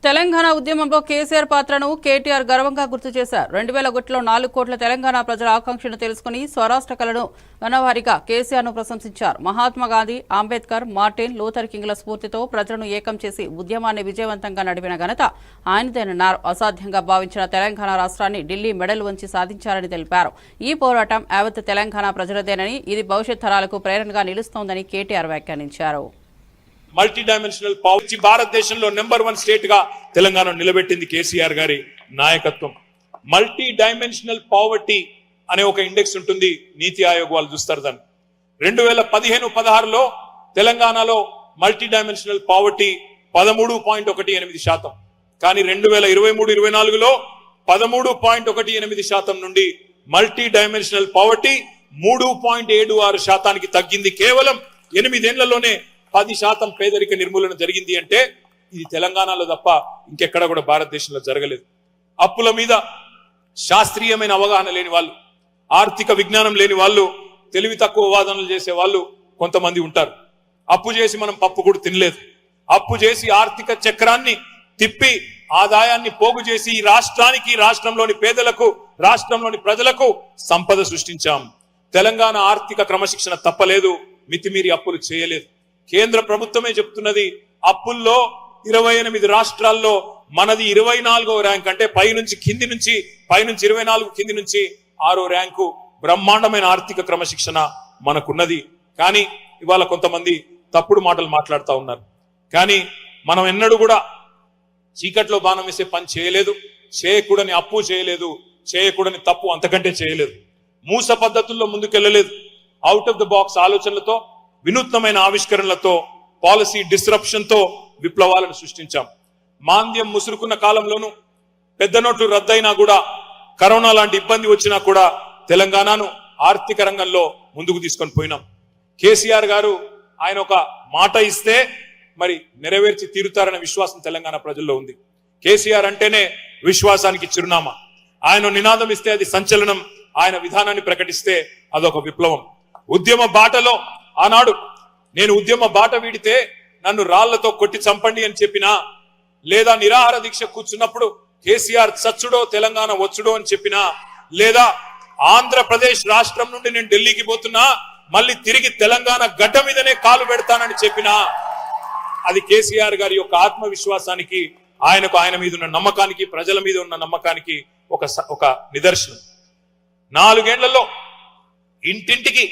తెలంగాణ ఉద్యమంలో కేసీఆర్ పాత్రను కేటీఆర్ గర్వంగా గుర్తు చేశారు. 2001లో 4 కోట్ల తెలంగాణ ప్రజల ఆకాంక్షను తెలుసుకుని స్వరాష్ట్ర కళను గణవారిగా కేసీఆర్ను ప్రశంసించారు. మహాత్మా గాంధీ, అంబేద్కర్, మార్టిన్ లూథర్ కింగ్ల స్ఫూర్తితో ప్రజలను ఏకం చేసి ఉద్యమాన్ని విజయవంతంగా నడిపిన ఘనత ఆయనదేనన్నారు. అసాధ్యంగా భావించిన తెలంగాణ రాష్ట్రాన్ని ఢిల్లీ మెడలు వంచి సాధించారని తెలిపారు. ఈ పోరాటం యావత్ తెలంగాణ ప్రజలదేనని, ఇది భవిష్యత్ తరాలకు ప్రేరణగా నిలుస్తోందని కేటీఆర్ వ్యాఖ్యానించారు. మల్టీ డైమెన్షనల్ పావర్టీ భారతదేశంలో నెంబర్ 1 స్టేట్ గా తెలంగాణ నిలబెట్టింది కేసీఆర్ గారి నాయకత్వం. మల్టీ డైమెన్షనల్ పావర్టీ అనే ఒక ఇండెక్స్ ఉంటుంది, నీతి ఆయోగ్ వాళ్ళు చూస్తారు దాన్ని. 2015-16లో తెలంగాణలో మల్టీ డైమెన్షనల్ పావర్టీ 13.18%, కానీ 2023-24లో 13.18% నుండి మల్టీ డైమెన్షనల్ పావర్టీ 3.76% తగ్గింది. కేవలం 8 ఏళ్లలోనే 10% పేదరిక నిర్మూలన జరిగింది అంటే ఇది తెలంగాణలో తప్ప ఇంకెక్కడ కూడా భారతదేశంలో జరగలేదు. అప్పుల మీద శాస్త్రీయమైన అవగాహన లేని వాళ్ళు, ఆర్థిక విజ్ఞానం లేని వాళ్ళు, తెలివి తక్కువ వాదనలు చేసే వాళ్ళు కొంతమంది ఉంటారు. అప్పు చేసి మనం పప్పు కూడా తినలేదు. అప్పు చేసి ఆర్థిక చక్రాన్ని తిప్పి ఆదాయాన్ని పోగు చేసి ఈ రాష్ట్రానికి, రాష్ట్రంలోని పేదలకు, రాష్ట్రంలోని ప్రజలకు సంపద సృష్టించాం. తెలంగాణ ఆర్థిక క్రమశిక్షణ తప్పలేదు, మితిమీరి అప్పులు చేయలేదు. కేంద్ర ప్రభుత్వమే చెప్తున్నది, అప్పుల్లో 28 రాష్ట్రాల్లో మనది 24వ ర్యాంక్, అంటే పైనుంచి 24 కింది నుంచి 6వ ర్యాంకు. బ్రహ్మాండమైన ఆర్థిక క్రమశిక్షణ మనకున్నది. కానీ ఇవాళ కొంతమంది తప్పుడు మాటలు మాట్లాడుతూ ఉన్నారు. కానీ మనం ఎన్నడూ కూడా చీకట్లో బాణం వేసే పని చేయలేదు, చేయకూడని అప్పు చేయలేదు, చేయకూడని తప్పు అంతకంటే చేయలేదు. మూస పద్ధతుల్లో ముందుకెళ్లలేదు. అవుట్ ఆఫ్ ద బాక్స్ ఆలోచనలతో, వినూత్నమైన ఆవిష్కరణలతో, పాలసీ డిస్రప్షన్ తో విప్లవాలను సృష్టించాం. మాంద్యం ముసురుకున్న కాలంలోనూ, పెద్ద నోట్లు రద్దయినా కూడా, కరోనా లాంటి ఇబ్బంది వచ్చినా కూడా తెలంగాణను ఆర్థిక రంగంలో ముందుకు తీసుకొని పోయినాం. కేసీఆర్ గారు ఆయన ఒక మాట ఇస్తే మరి నెరవేర్చి తీరుతారనే విశ్వాసం తెలంగాణ ప్రజల్లో ఉంది. కేసీఆర్ అంటేనే విశ్వాసానికి చిరునామా. ఆయన నినాదం ఇస్తే అది సంచలనం, ఆయన విధానాన్ని ప్రకటిస్తే అదొక విప్లవం. ఉద్యమ బాటలో ఆనాడు నేను ఉద్యమ బాట వీడితే నన్ను రాళ్లతో కొట్టి చంపండి అని చెప్పినా, లేదా నిరాహార దీక్ష కూర్చున్నప్పుడు కేసీఆర్ చచ్చుడో తెలంగాణ వచ్చుడో అని చెప్పినా, లేదా ఆంధ్రప్రదేశ్ రాష్ట్రం నుండి నేను ఢిల్లీకి పోతున్నా మళ్ళీ తిరిగి తెలంగాణ గడ్డ మీదనే కాలు పెడతానని చెప్పినా, అది కేసీఆర్ గారి యొక్క ఆత్మవిశ్వాసానికి, ఆయన మీద ఉన్న నమ్మకానికి, ప్రజల మీద ఉన్న నమ్మకానికి ఒక నిదర్శనం. 4 ఏళ్లలో ఇంటింటికి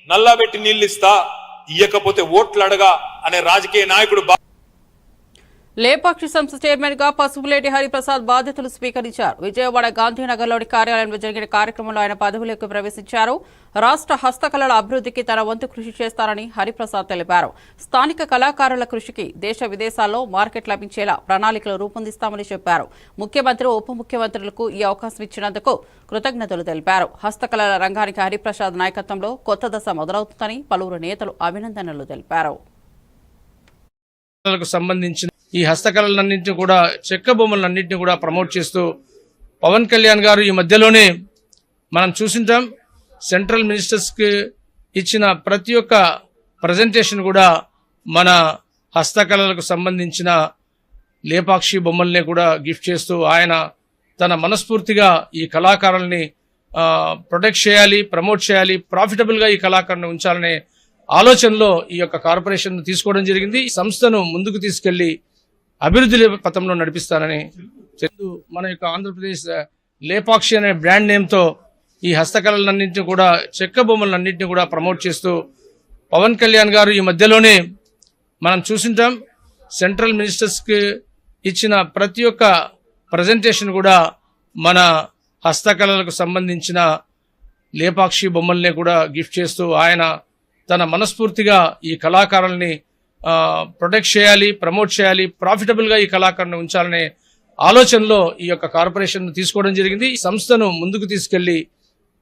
నల్లబెట్టి నీళ్ళు ఇస్తా, ఇయ్యకపోతే ఓట్లు అడగా అనే రాజకీయ నాయకుడు లేపాక్షి సంస్థ చైర్మన్ గా పసుపులేటి హరిప్రసాద్ బాధ్యతలు స్వీకరించారు. విజయవాడ గాంధీనగర్లోని కార్యాలయంలో జరిగిన కార్యక్రమంలో ఆయన పదవులకు ప్రవేశించారు. రాష్ట్ర హస్తకళల అభివృద్ధికి తన వంతు కృషి చేస్తారని హరిప్రసాద్ తెలిపారు. స్థానిక కళాకారుల కృషికి దేశ విదేశాల్లో మార్కెట్ లభించేలా ప్రణాళికలు రూపొందిస్తామని చెప్పారు. ముఖ్యమంత్రి, ఉప ముఖ్యమంత్రులకు ఈ అవకాశం ఇచ్చినందుకు కృతజ్ఞతలు తెలిపారు. హస్తకళల రంగానికి హరిప్రసాద్ నాయకత్వంలో కొత్త దశ మొదలవుతుందని పలువురు నేతలు అభినందనలు తెలిపారు. సంబంధించిన ఈ హస్తకళలన్నింటినీ కూడా, చెక్క బొమ్మలన్నింటినీ కూడా ప్రమోట్ చేస్తూ పవన్ కళ్యాణ్ గారు ఈ మధ్యలోనే మనం చూసింటాం, సెంట్రల్ మినిస్టర్స్కి ఇచ్చిన ప్రతి ఒక్క ప్రజెంటేషన్ కూడా మన హస్తకళలకు సంబంధించిన లేపాక్షి బొమ్మల్ని కూడా గిఫ్ట్ చేస్తూ ఆయన తన మనస్ఫూర్తిగా ఈ కళాకారుల్ని ప్రొటెక్ట్ చేయాలి, ప్రమోట్ చేయాలి, ప్రాఫిటబుల్గా ఈ కళాకారుని ఉంచాలనే ఆలోచనలో ఈ యొక్క కార్పొరేషన్ తీసుకోవడం జరిగింది. ఈ సంస్థను ముందుకు తీసుకెళ్లి అభివృద్ధి పథంలో నడిపిస్తానని మన యొక్క ఆంధ్రప్రదేశ్ లేపాక్షి అనే బ్రాండ్ నేమ్తో ఈ హస్తకళలన్నింటినీ కూడా, చెక్క బొమ్మలన్నింటినీ కూడా ప్రమోట్ చేస్తూ పవన్ కళ్యాణ్ గారు ఈ మధ్యలోనే మనం చూసింటాం, సెంట్రల్ మినిస్టర్స్కి ఇచ్చిన ప్రతి ఒక్క ప్రజెంటేషన్ కూడా మన హస్తకళలకు సంబంధించిన లేపాక్షి బొమ్మల్ని కూడా గిఫ్ట్ చేస్తూ ఆయన తన మనస్ఫూర్తిగా ఈ కళాకారుల్ని ప్రొటెక్ట్ చేయాలి, ప్రమోట్ చేయాలి, ప్రాఫిటబుల్గా ఈ కళాకారుని ఉంచాలనే ఆలోచనలో ఈ యొక్క కార్పొరేషన్ తీసుకోవడం జరిగింది. ఈ సంస్థను ముందుకు తీసుకెళ్లి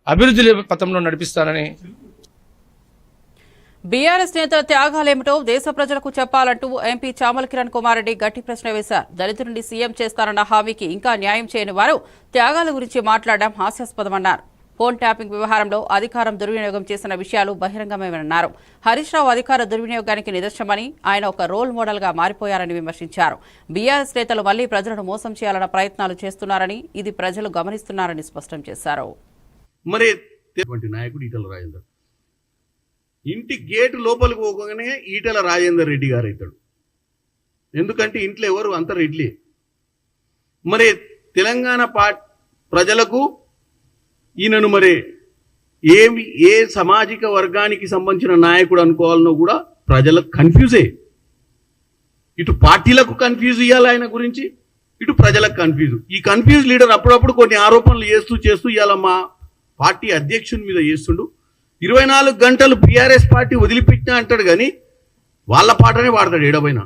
అభివృద్ధి పథంలో నడిపిస్తానని. బీఆర్ఎస్ నేతల త్యాగాలేమిటో దేశ ప్రజలకు చెప్పాలంటూ ఎంపీ చామల కిరణ్ కుమార్ రెడ్డి గట్టి ప్రశ్న వేశారు. దళితుడిని సీఎం చేస్తారన్న హామీకి ఇంకా న్యాయం చేయని వారు త్యాగాల గురించి మాట్లాడడం హాస్యాస్పదమన్నారు. ఫోన్ ట్యాపింగ్ వ్యవహారంలో అధికారం దుర్వినియోగం చేసిన విషయాలు బహిరంగమేనన్నారు. హరీష్ రావు అధికార దుర్వినియోగానికి నిదర్శనమని, ఆయన ఒక రోల్ మోడల్ గా మారిపోయారని విమర్శించారు. బీఆర్ఎస్ నేతలు మళ్లీ ప్రజలను మోసం చేయాలన్న ప్రయత్నాలు చేస్తున్నారని, ఇది ప్రజలు గమనిస్తున్నారని స్పష్టం చేశారు. మరి నాయకుడు ఈటల రాజేందర్ ఇంటి గేటు లోపలికి పోగానే ఈటల రాజేందర్ రెడ్డి గారు అవుతాడు. ఎందుకంటే ఇంట్లో ఎవరు అంత రెడ్లే. మరి తెలంగాణ ప్రజలకు ఈయనను మరి ఏ సామాజిక వర్గానికి సంబంధించిన నాయకుడు అనుకోవాలనో కూడా ప్రజలకు కన్ఫ్యూజే. ఇటు పార్టీలకు కన్ఫ్యూజ్ ఇవ్వాలి ఆయన గురించి, ఇటు ప్రజలకు కన్ఫ్యూజ్. ఈ కన్ఫ్యూజ్ లీడర్ అప్పుడప్పుడు కొన్ని ఆరోపణలు చేస్తూ ఇవాళ మా పార్టీ అధ్యక్షుని మీద చేస్తుండు. 24 గంటలు బీఆర్ఎస్ పార్టీ వదిలిపెట్టినా అంటాడు, కానీ వాళ్ళ పాటనే వాడతాడు ఎడబైనా.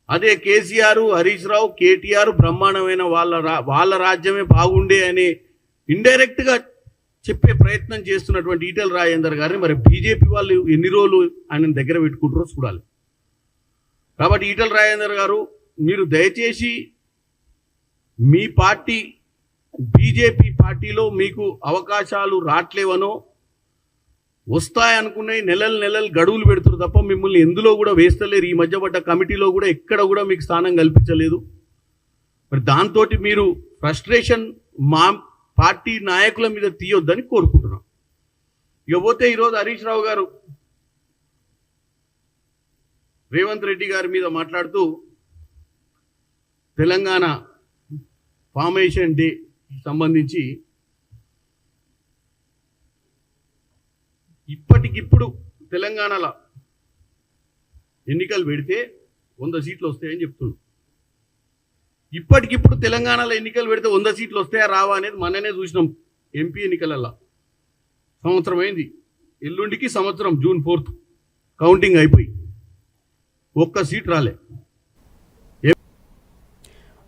అదే కేసీఆర్, హరీష్ రావు, కేటీఆర్ బ్రహ్మాండమైన వాళ్ళ రాజ్యమే బాగుండే అని ఇండైరెక్ట్ గా చెప్పే ప్రయత్నం చేస్తున్నటువంటి ఈటల రాజేందర్ గారిని మరి బీజేపీ వాళ్ళు ఎన్ని రోజులు ఆయన దగ్గర పెట్టుకుంటారో చూడాలి. కాబట్టి ఈటల రాజేందర్ గారు, మీరు దయచేసి మీ పార్టీ బీజేపీ పార్టీలో మీకు అవకాశాలు రాట్లేవనో, వస్తాయనుకున్నాయి నెలలు గడువులు పెడుతున్నారు తప్ప మిమ్మల్ని ఎందులో కూడా వేస్తలేరు. ఈ మధ్య పడ్డ కమిటీలో కూడా ఎక్కడ కూడా మీకు స్థానం కల్పించలేదు. మరి దాంతో మీరు ఫ్రస్ట్రేషన్ మా పార్టీ నాయకుల మీద తీయొద్దని కోరుకుంటున్నాం. ఇకపోతే ఈరోజు హరీష్ రావు గారు రేవంత్ రెడ్డి గారి మీద మాట్లాడుతూ తెలంగాణ ఫార్మేషన్ డే సంబంధించి ఇప్పటికిప్పుడు తెలంగాణలో ఎన్నికలు పెడితే 100 సీట్లు వస్తాయని చెప్తున్నాడు. ఇప్పటికిప్పుడు తెలంగాణలో ఎన్నికలు పెడితే 100 సీట్లు వస్తాయా రావా అనేది మననే చూసినాం. ఎంపీ ఎన్నికలలో సంవత్సరం అయింది, ఎల్లుండికి సంవత్సరం, జూన్ 4th కౌంటింగ్ అయిపోయి 1 సీట్ రాలే.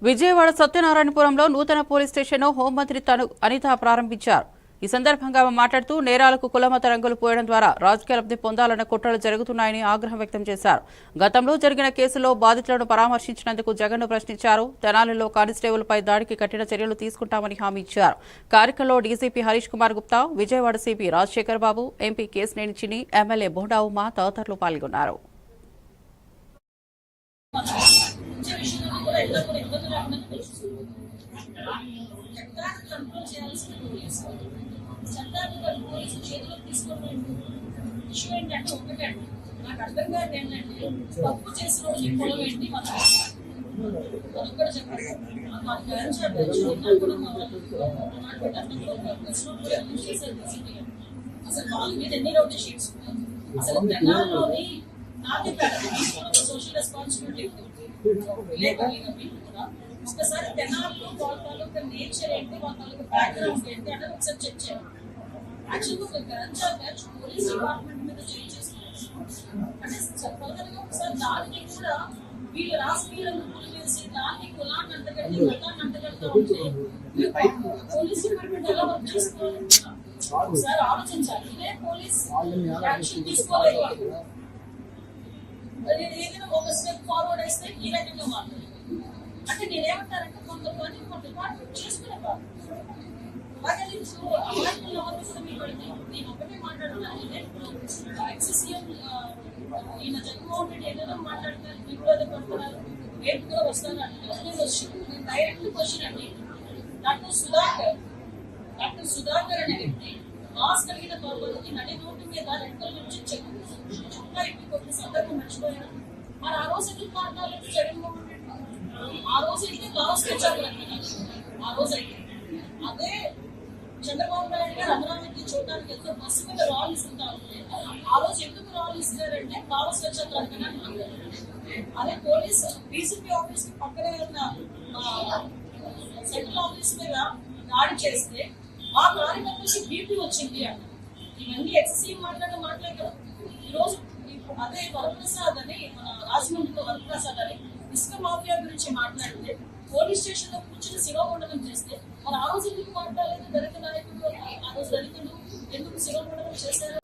విజయవాడ సత్యనారాయణపురంలో నూతన పోలీస్ స్టేషన్ను హోంమంత్రి అనిత ప్రారంభించారు. ఈ సందర్భంగా మాట్లాడుతూ నేరాలకు కులమత రంగులు పోయడం ద్వారా రాజకీయ లబ్ధి పొందాలన్న కుట్రలు జరుగుతున్నాయని ఆగ్రహం వ్యక్తం చేశారు. గతంలో జరిగిన కేసులో బాధితులను పరామర్శించినందుకు జగన్ను ప్రశ్నించారు. తెనాలిలో కానిస్టేబుల్పై దాడికి కఠిన చర్యలు తీసుకుంటామని హామీ ఇచ్చారు. కార్యక్రమంలో డీసీపీ హరీష్ కుమార్ గుప్తా, విజయవాడ సిపి రాజశేఖర్ బాబు, ఎంపీ కేశినేని చిన్ని, ఎమ్మెల్యే బోండా ఉమా తదితరులు పాల్గొన్నారు. పోలీసు చేతిలో తీసుకుని ఇష్యూ ఏంటంటే ఒకటండి, నాకు అర్థం కాదు ఏంటంటే తప్పు చేసిన రోజు పొలం ఏంటి అదొక్కటి చెప్పండి. అసలు వాళ్ళ మీద ఎన్ని రౌడీ షీట్స్ ఉన్నాయి, అసలు తెలంగాణలోని నాది సోషల్ రెస్పాన్సిబిలిటీ కూడా ఒకసారి తెనాల్లో వాళ్ళ తాలూకా నేచర్ ఏంటి, వాళ్ళ తాలూకా బ్యాక్గ్రౌండ్ ఏంటి అనేది ఒకసారి చెక్ చేయాలి. యాక్చువల్గా ఒక గంజా బ్యాచ్ పోలీస్ డిపార్ట్మెంట్ మీద చేంజ్ చేస్తున్నారు అంటే చెప్పగలిగా ఒకసారి దానికి కూడా వీళ్ళు రాజకీయాలను పూలు వేసి దాన్ని కులాన్ని అంటగట్టి మతాన్ని అంటగడతా ఉంటే పోలీస్ డిపార్ట్మెంట్ ఎలా వర్క్ చేసుకోవాలి ఒకసారి ఆలోచించాలి. ఇదే పోలీస్ యాక్షన్ తీసుకోలేదు, ఏదైనా ఒక స్టెప్ ఫార్వర్డ్ వేస్తే ఈ రకంగా మాట్లాడాలి. అంటే నేనేమంటారంటే కొంతమంది మా డిపార్ట్మెంట్ చేసుకునేవారు అలాగే అమాయకులు ఎవరు కూడా మీరు పెడితే నేను ఒకటే మాట్లాడుతున్నాను. ఎక్సీఎం ఈయన జగన్మోహన్ రెడ్డి ఏదైనా మాట్లాడతారు, విరోధ పడుతున్నారు, రేపు కూడా వస్తాను అంటున్నారు. నేను డైరెక్ట్ క్వశ్చన్ అండి, డాక్టర్ సుధాకర్ అనే వ్యక్తి మాస్క్ కలిగిన గౌరవానికి నడి నోటి మీద రెక్కల నుంచి చుట్టా ఇంటికి వచ్చిన సందర్భం మర్చిపోయాను. మరి ఆ రోజు ఎందుకు మాట్లాడలేదు జగన్మోహన్ రెడ్డి? ఆ రోజు అయితే లాస్ట్ వచ్చారు, ఆ రోజు అయితే అదే చంద్రబాబు నాయుడు గారు అమరావతి చూడడానికి ఎంతో బస్సు మీద రాళ్ళు ఇస్తుంటారు. ఆ రోజు ఎందుకు రాళ్ళు ఇస్తారంటే కావలసి వచ్చారు అనుకున్నాను. అదే పోలీస్ డీసీపీ ఆఫీస్ కి పక్కనే ఉన్న సెంట్రల్ ఆఫీస్ మీద దాడి చేస్తే ఆ కార్యకర్తకి బీపీ వచ్చింది అంట. ఇవన్నీ ఎక్సెసివ్ మాట్లాడే కదా. ఈరోజు అదే వరప్రసాద్ అని మన రాజమండ్రిలో వరప్రసాద్ అని ఇసుక మాఫియా గురించి మాట్లాడితే పోలీస్ స్టేషన్ లో కూర్చుని శిరోమండలం చేస్తే మరి ఆ రోజు ఎందుకు మాట్లాడలేదు? దళిత నాయకులు ఆ రోజు దళితులు ఎందుకు శిరోమండలం చేశారు?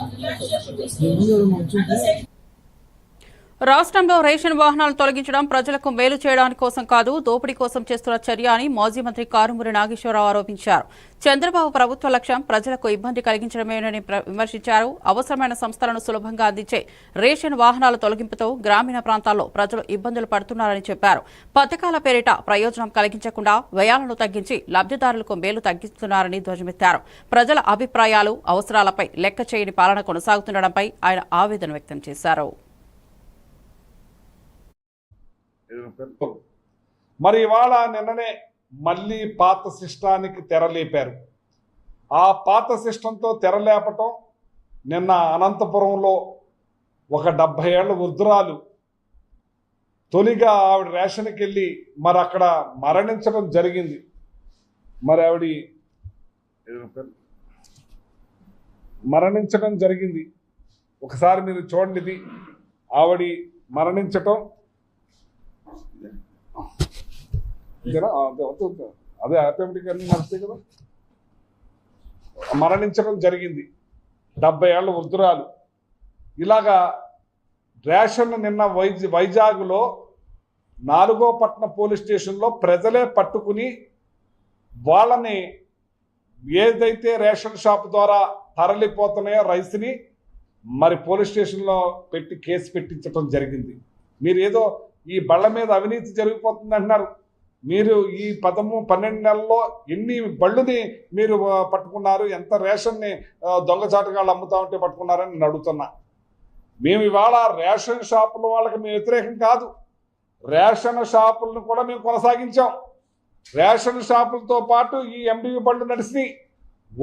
రాష్ట్రంలో రేషన్ వాహనాలు తొలగించడం ప్రజలకు మేలు చేయడానికి కోసం కాదు, దోపిడీ కోసం చేస్తున్న చర్య అని మాజీ మంత్రి కారుమూరి నాగేశ్వరరావు ఆరోపించారు. చంద్రబాబు ప్రభుత్వ లక్ష్యం ప్రజలకు ఇబ్బంది కలిగించడమేనని విమర్శించారు. అవసరమైన సంస్థలను సులభంగా అందించే రేషన్ వాహనాల తొలగింపుతో గ్రామీణ ప్రాంతాల్లో ప్రజలు ఇబ్బందులు పడుతున్నారని చెప్పారు. పథకాల పేరిట ప్రయోజనం కలిగించకుండా వ్యయాలను తగ్గించి లబ్ధిదారులకు మేలు తగ్గిస్తున్నారని ధ్వజమెత్తారు. ప్రజల అభిప్రాయాలు, అవసరాలపై లెక్క చేయని పాలన కొనసాగుతుండటంపై ఆయన ఆవేదన వ్యక్తం చేశారు. మరి ఇవాళ నిన్ననే మళ్ళీ పాత సిస్టానికి తెరలేపారు. ఆ పాత సిస్టంతో తెరలేపటం నిన్న అనంతపురంలో ఒక 70 ఏళ్ల వృద్ధురాలు తొలిగా ఆవిడ రేషన్కి వెళ్ళి మరి అక్కడ మరణించడం జరిగింది. మరి ఆవిడ మరణించడం జరిగింది. ఒకసారి మీరు చూడండి, ఇది ఆవిడ మరణించటం అదే ఆటోమేటిక్ అన్ని నడుస్తాయి కదా. మరణించడం జరిగింది 70 ఏళ్ల వృద్ధురాలు. ఇలాగా రేషన్ నిన్న వైజాగ్లో 4వ పట్టణ పోలీస్ స్టేషన్లో ప్రజలే పట్టుకుని వాళ్ళని ఏదైతే రేషన్ షాప్ ద్వారా తరలిపోతున్నాయో రైస్ని మరి పోలీస్ స్టేషన్లో పెట్టి కేసు పెట్టించడం జరిగింది. మీరు ఏదో ఈ బళ్ళ మీద అవినీతి జరిగిపోతుంది అంటున్నారు. మీరు ఈ 12 నెలల్లో ఎన్ని బళ్ళుని మీరు పట్టుకున్నారు, ఎంత రేషన్ని దొంగచాటుగాళ్ళు అమ్ముతా ఉంటే పట్టుకున్నారని నేను అడుగుతున్నా. మేము ఇవాళ రేషన్ షాపుల వాళ్ళకి మేము వ్యతిరేకం కాదు, రేషన్ షాపులను కూడా మేము కొనసాగించాం. రేషన్ షాపులతో పాటు ఈ ఎండివి బళ్ళు నడిచినాయి.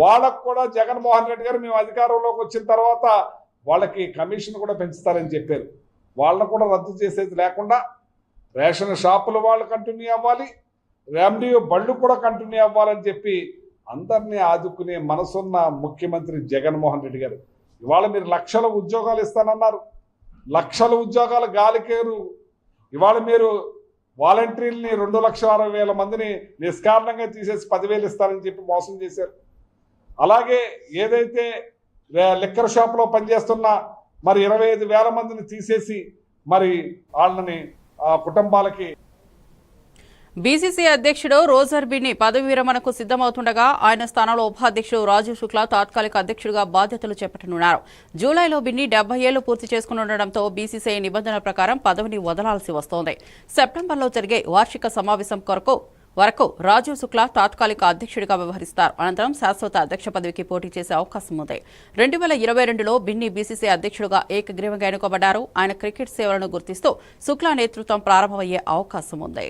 వాళ్ళకు కూడా జగన్మోహన్ రెడ్డి గారు మేము అధికారంలోకి వచ్చిన తర్వాత వాళ్ళకి కమిషన్ కూడా పెంచుతారని చెప్పారు. వాళ్ళను కూడా రద్దు చేసేది లేకుండా రేషన్ షాపుల వాళ్ళు కంటిన్యూ అవ్వాలి, ఎండివి బళ్ళు కూడా కంటిన్యూ అవ్వాలని చెప్పి అందరినీ ఆదుకునే మనసున్న ముఖ్యమంత్రి జగన్మోహన్ రెడ్డి గారు. ఇవాళ మీరు లక్షల ఉద్యోగాలు ఇస్తానన్నారు, లక్షల ఉద్యోగాలు గాలికేరు. ఇవాళ మీరు వాలంటీర్ని 2,60,000 మందిని నిష్కారణంగా తీసేసి 10,000 ఇస్తారని చెప్పి మోసం చేశారు. అలాగే ఏదైతే లిక్కర్ షాప్లో పనిచేస్తున్న మరి 25,000 మందిని తీసేసి మరి వాళ్ళని కుటుంబాలకి. బీసీసీ అధ్యక్షుడు రోజర్ బిన్ని పదవి విరమణకు సిద్దమవుతుండగా ఆయన స్థానంలో ఉపాధ్యక్షుడు రాజీవ్ శుక్లా తాత్కాలిక అధ్యక్షుడిగా బాధ్యతలు చేపట్టనున్నారు. జూలైలో బిన్ని 70 ఏళ్లు పూర్తి చేసుకునుండటంతో బీసీసీ నిబంధనల ప్రకారం పదవిని వదలాల్సి వస్తోంది. సెప్టెంబర్లో జరిగే వార్షిక సమావేశం వరకు రాజీవ్ శుక్లా తాత్కాలిక అధ్యక్షుడిగా వ్యవహరిస్తారు. అనంతరం శాశ్వత అధ్యక్ష పదవికి పోటీ చేసే అవకాశం ఉంది. 2022లో బిన్ని బీసీసీ అధ్యక్షుడిగా ఏకగ్రీవంగా ఎన్నుకోబడ్డారు. ఆయన క్రికెట్ సేవలను గుర్తిస్తూ శుక్లా నేతృత్వం ప్రారంభమయ్యే అవకాశం ఉంది.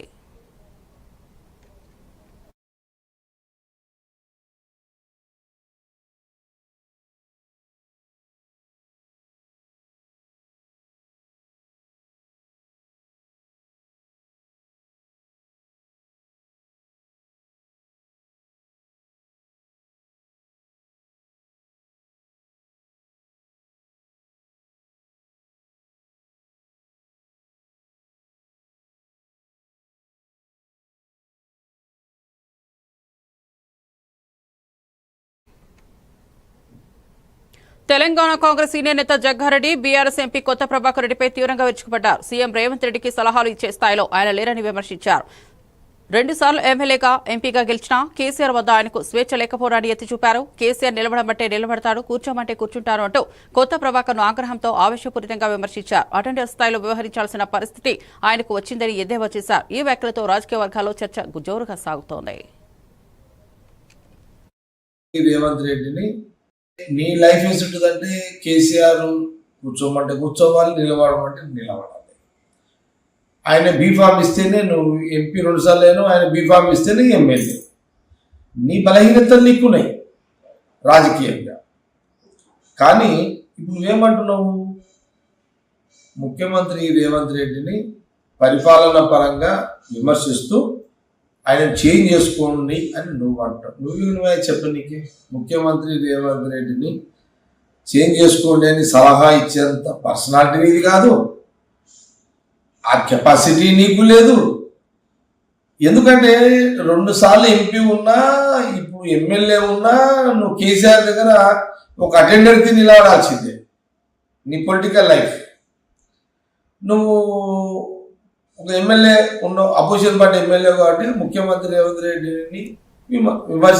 తెలంగాణ కాంగ్రెస్ సీనియర్ నేత జగ్గారెడ్డి బీఆర్ఎస్ ఎంపీ కొత్త ప్రభాకర్ రెడ్డిపై తీవ్రంగా విరుచుకుపడ్డారు. సీఎం రేవంత్ రెడ్డికి సలహాలు ఇచ్చే స్థాయిలో ఆయన లేరని విమర్శించారు. 2 సార్లు ఎమ్మెల్యేగా ఎంపీగా గెలిచినా కేసీఆర్ వద్ద ఆయనకు స్వేచ్ఛ లేకపోవడాన్ని ఎత్తి చూపారు. కేసీఆర్ నిలబడమంటే నిలబడతాడు, కూర్చోమంటే కూర్చుంటారు అంటూ కొత్త ప్రభాకర్ను ఆగ్రహంతో ఆవేశపూరితంగా విమర్శించారు. అటెండర్ స్థాయిలో వ్యవహరించాల్సిన పరిస్థితి ఆయనకు వచ్చిందని ఎద్దేవా చేశారు. ఈ వ్యాఖ్యలతో రాజకీయ వర్గాల్లో చర్చ జోరుగా సాగుతోంది. రేవంత్ రెడ్డిని నీ లైఫ్ ఏసి ఉంటుందంటే కేసీఆర్ కూర్చోమంటే కూర్చోవాలి, నిలబడమంటే నిలబడాలి. ఆయన బీఫామ్ ఇస్తేనే నువ్వు ఎంపీ 2 సార్లు అయినా, ఆయన బీఫామ్ ఇస్తేనే ఎమ్మెల్యే. నీ బలహీనతలు నీకున్నాయి రాజకీయంగా. కానీ ఇప్పుడు నువ్వేమంటున్నావు? ముఖ్యమంత్రి రేవంత్ రెడ్డిని పరిపాలన పరంగా విమర్శిస్తూ ఆయన చేంజ్ చేసుకోండి అని నువ్వు అంటావు. నువ్వే చెప్పు, నీకు ముఖ్యమంత్రి రేవంత్ రెడ్డిని చేంజ్ చేసుకోండి అని సలహా ఇచ్చేంత పర్సనాలిటీ నీది కాదు, ఆ కెపాసిటీ నీకు లేదు. ఎందుకంటే 2 సార్లు ఎంపీ ఉన్నా, ఇప్పుడు ఎమ్మెల్యే ఉన్నా, నువ్వు కేసీఆర్ దగ్గర ఒక అటెండర్కి నిలబడాల్సిందే నీ పొలిటికల్ లైఫ్. నువ్వు ఒక ఎమ్మెల్యే ఉన్నావు, అపోజిషన్ పార్టీ ఎమ్మెల్యే కాబట్టి ముఖ్యమంత్రి రేవంత్ రెడ్డిని విమర్శ.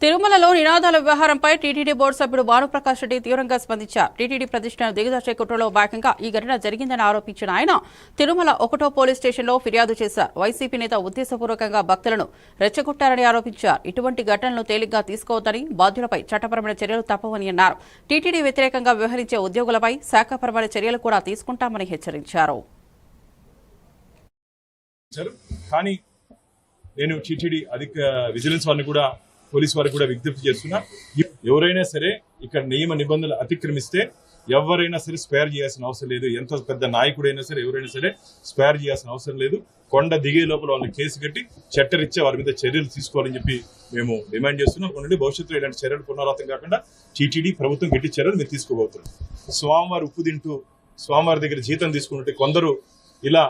తిరుమలలో నినాదాల వ్యవహారంపై టీటీడీ బోర్డు సభ్యుడు భానుప్రకాష్ రెడ్డి తీవ్రంగా స్పందించారు. టీటీడీ ప్రతిష్టను దిగజార్చే కుట్రలో భాగంగా ఈ ఘటన జరిగిందని ఆరోపించిన ఆయన తిరుమల 1వ పోలీస్ స్టేషన్లో ఫిర్యాదు చేశారు. వైసీపీ నేత ఉద్దేశపూర్వకంగా భక్తులను రెచ్చగొట్టారని ఆరోపించారు. ఇటువంటి ఘటనలు తేలిగ్గా తీసుకోవద్దని, బాధ్యులపై చట్టపరమైన చర్యలు తప్పవని అన్నారు. టీటీడీ వ్యతిరేకంగా వ్యవహరించే ఉద్యోగులపై శాఖపరమైన చర్యలు కూడా తీసుకుంటామని హెచ్చరించారు. కానీ నేను టీటీడీ విజిలెన్స్ వారిని కూడా పోలీసు వారికి కూడా విజ్ఞప్తి చేస్తున్నా, ఎవరైనా సరే ఇక్కడ నియమ నిబంధనలు అతిక్రమిస్తే ఎవరైనా సరే స్పేర్ చేయాల్సిన అవసరం లేదు. ఎంత పెద్ద నాయకుడైనా సరే ఎవరైనా సరే స్పేర్ చేయాల్సిన అవసరం లేదు. కొండ దిగే లోపల వాళ్ళని కేసు కట్టి చట్టరీత్యా వారి మీద చర్యలు తీసుకోవాలని చెప్పి మేము డిమాండ్ చేస్తున్నాం. ఉండండి, భవిష్యత్తులో ఇలాంటి చర్యలు పునరావృతం కాకుండా టీటీడీ ప్రభుత్వం గట్టి చర్యలు మీరు తీసుకోబోతున్నారు. స్వామివారి ఉప్పు తింటూ స్వామివారి దగ్గర జీతం తీసుకుంటే కొందరు ఇలా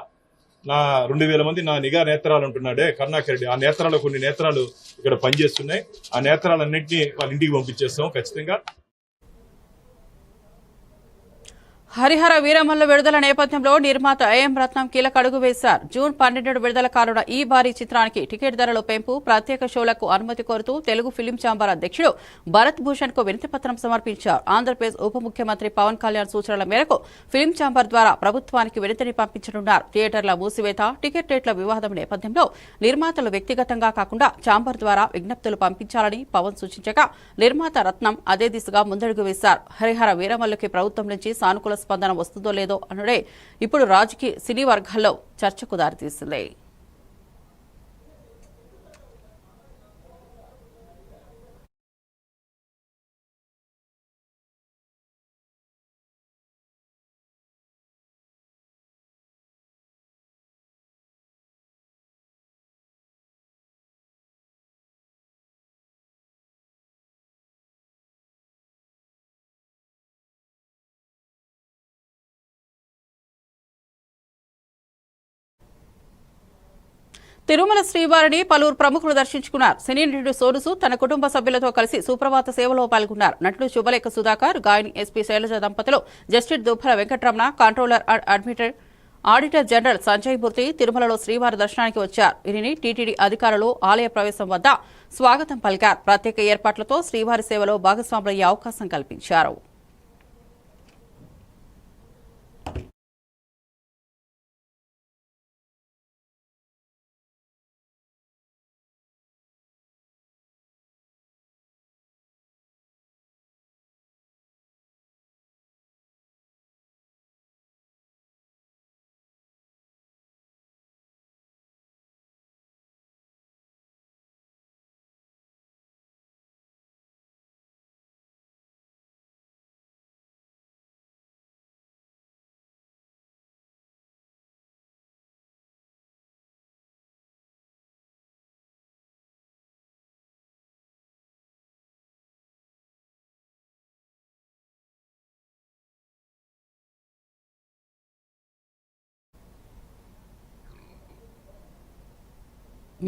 2000 మంది నా నిఘా నేత్రాలు ఉంటున్నాడే కరుణాకర్ రెడ్డి, ఆ నేత్రాలు కొన్ని నేత్రాలు ఇక్కడ పనిచేస్తున్నాయి. ఆ నేత్రాలన్నింటినీ వాళ్ళ ఇంటికి పంపించేస్తాం ఖచ్చితంగా. హరిహర వీరమల్లు విడుదల నేపథ్యంలో నిర్మాత ఏఎం రత్నం కీలక అడుగు వేశారు. జూన్ 12 విడుదల కానున్న ఈ భారీ చిత్రానికి టికెట్ ధరల పెంపు, ప్రత్యేక షోలకు అనుమతి కోరుతూ తెలుగు ఫిలిం ఛాంబర్ అధ్యక్షుడు భరత్ భూషణ్ కు వినతిపత్రం సమర్పించారు. ఆంధ్రప్రదేశ్ ఉప ముఖ్యమంత్రి పవన్ కళ్యాణ్ సూచనల మేరకు ఫిలిం ఛాంబర్ ద్వారా ప్రభుత్వానికి వినతిని పంపించనున్నారు. థియేటర్ల మూసివేత, టికెట్ రేట్ల వివాదం నేపథ్యంలో నిర్మాతలు వ్యక్తిగతంగా కాకుండా ఛాంబర్ ద్వారా విజ్ఞప్తులు పంపించాలని పవన్ సూచించగా నిర్మాత రత్నం అదే దిశగా ముందడుగు వేశారు. హరిహర వీరమల్లుకి ప్రభుత్వం నుంచి సానుకూల స్పందన వస్తుందో లేదో అన్నదే ఇప్పుడు రాజకీయ సినీ వర్గాల్లో చర్చకు దారితీసింది. తిరుమల శ్రీవారిని పలువురు ప్రముఖులు దర్శించుకున్నారు. సినీ నటుడు సోనుసు తన కుటుంబ సభ్యులతో కలిసి సుప్రభాత సేవలో పాల్గొన్నారు. నటుడు శుభలేఖ సుధాకర్, గాయని ఎస్పీ శైలజ దంపతులు, justice Dubbala Venkataramana, controller auditor general Sanjay Murthy తిరుమలలో శ్రీవారి దర్శనానికి వచ్చారు. వీరిని టీటీడీ అధికారులు ఆలయ ప్రవేశం వద్ద స్వాగతం పలికారు. ప్రత్యేక ఏర్పాట్లతో శ్రీవారి సేవలో భాగస్వాములయ్యే అవకాశం కల్పించారు.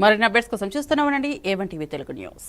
మరిన్ని అప్డేట్స్ కోసం చూస్తూనే ఉండండి A1 టీవీ తెలుగు న్యూస్.